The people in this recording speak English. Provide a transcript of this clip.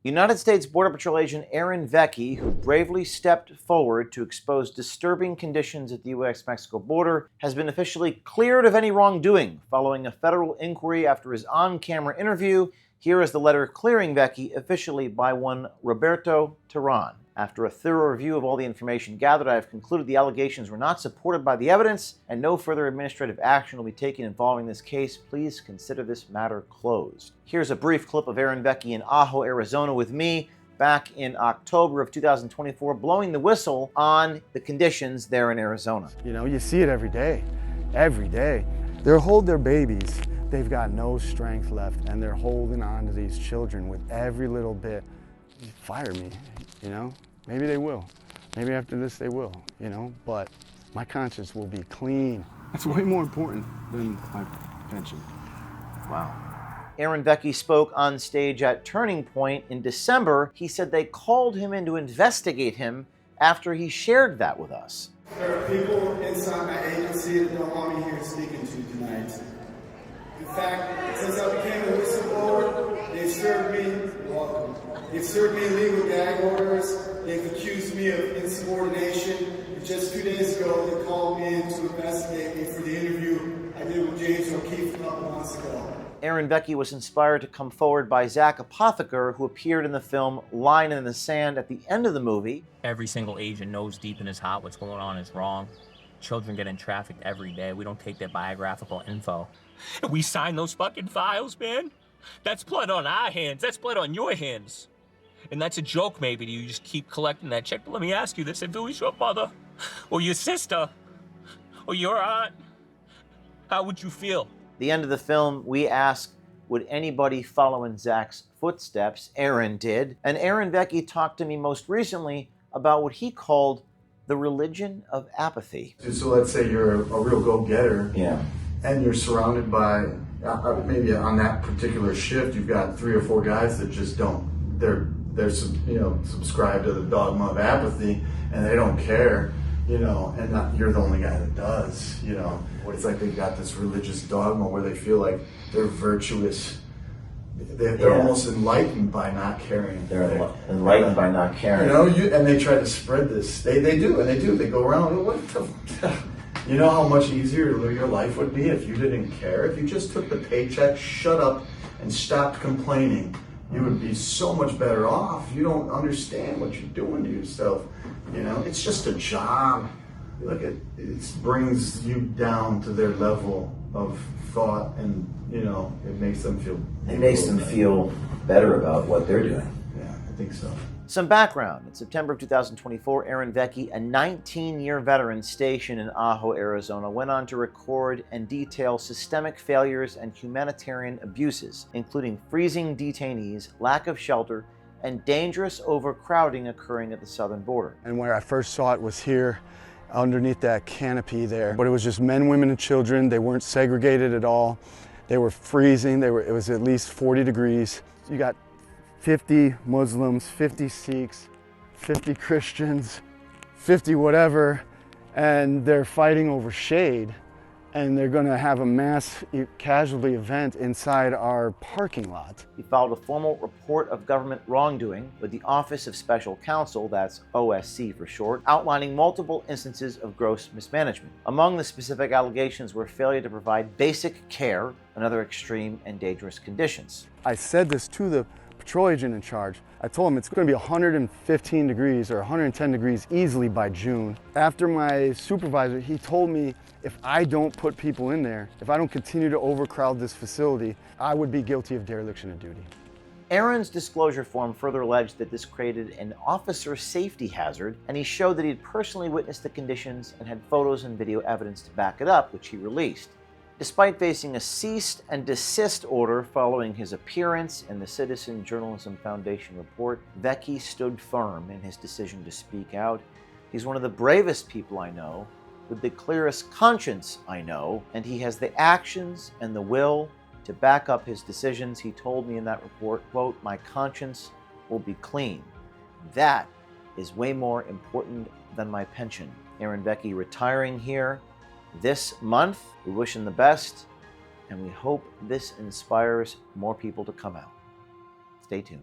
United States Border Patrol agent Aaron Veckey, who bravely stepped forward to expose disturbing conditions at the U.S.-Mexico border, has been officially cleared of any wrongdoing following a federal inquiry after his on-camera interview. Here is the letter clearing Veckey officially by one Roberto Terán. After a thorough review of all the information gathered, I have concluded the allegations were not supported by the evidence and no further administrative action will be taken involving this case. Please consider this matter closed. Here's a brief clip of Aaron Veckey in Ajo, Arizona with me back in October of 2024, blowing the whistle on the conditions there in Arizona. You know, you see it every day, every day. They'll hold their babies. They've got no strength left and they're holding on to these children with every little bit. Fire me, you know? Maybe they will. Maybe after this they will, you know? But my conscience will be clean. That's way more important than my pension. Wow. Aaron Veckey spoke on stage at Turning Point in December. He said they called him in to investigate him after he shared that with us. There are people inside my agency that don't want me here speaking to you tonight. In fact, since I became a whistleblower, they've served me, welcome. They've served me illegal gag orders. They've accused me of insubordination. And just 2 days ago, they called me in to investigate me for the interview I did with James O'Keefe a couple months ago. Aaron Veckey was inspired to come forward by Apothecar, who appeared in the film Line in the Sand at the end of the movie. Every single agent knows deep in his heart what's going on is wrong. Children getting trafficked every day. We don't take their biographical info. We sign those fucking files, man. That's blood on our hands. That's blood on your hands. And that's a joke, maybe, to you just keep collecting that check. But let me ask you this. If it was your mother, or your sister, or your aunt, how would you feel? The end of the film, we asked, would anybody follow in Zach's footsteps? Aaron did. And Aaron Veckey talked to me most recently about what he called the religion of apathy. So let's say you're a real go-getter. Yeah. And you're surrounded by, maybe on that particular shift, you've got 3 or 4 guys that just don't, they're subscribed to the dogma of apathy, and they don't care, and you're the only guy that does, It's like they've got this religious dogma where they feel like they're virtuous. They're almost enlightened by not caring. They're enlightened by not caring. And they try to spread this. They do. They go around, what the... You know how much easier your life would be if you didn't care? If you just took the paycheck, shut up, and stopped complaining, you would be so much better off. You don't understand what you're doing to yourself. It's just a job. It brings you down to their level of thought, and it makes them feel. It makes them feel better about what they're doing. Yeah, I think so. Some background. In September of 2024, Aaron Veckey, a 19-year veteran stationed in Ajo, Arizona, went on to record and detail systemic failures and humanitarian abuses, including freezing detainees, lack of shelter, and dangerous overcrowding occurring at the southern border. And where I first saw it was here, underneath that canopy there. But it was just men, women, and children. They weren't segregated at all. They were freezing. It was at least 40 degrees. You got 50 Muslims, 50 Sikhs, 50 Christians, 50 whatever, and they're fighting over shade, and they're going to have a mass casualty event inside our parking lot. He filed a formal report of government wrongdoing with the Office of Special Counsel, that's OSC for short, outlining multiple instances of gross mismanagement. Among the specific allegations were failure to provide basic care and other extreme and dangerous conditions. I said this to the patrol agent in charge. I told him it's going to be 115 degrees or 110 degrees easily by June. After my supervisor, he told me if I don't put people in there, if I don't continue to overcrowd this facility, I would be guilty of dereliction of duty. Aaron's disclosure form further alleged that this created an officer safety hazard, and he showed that he had personally witnessed the conditions and had photos and video evidence to back it up, which he released. Despite facing a cease and desist order following his appearance in the Citizen Journalism Foundation report, Veckey stood firm in his decision to speak out. He's one of the bravest people I know, with the clearest conscience I know, and he has the actions and the will to back up his decisions. He told me in that report, quote, "My conscience will be clean. That is way more important than my pension." Aaron Veckey retiring here this month. We wish him the best, and we hope this inspires more people to come out. Stay tuned.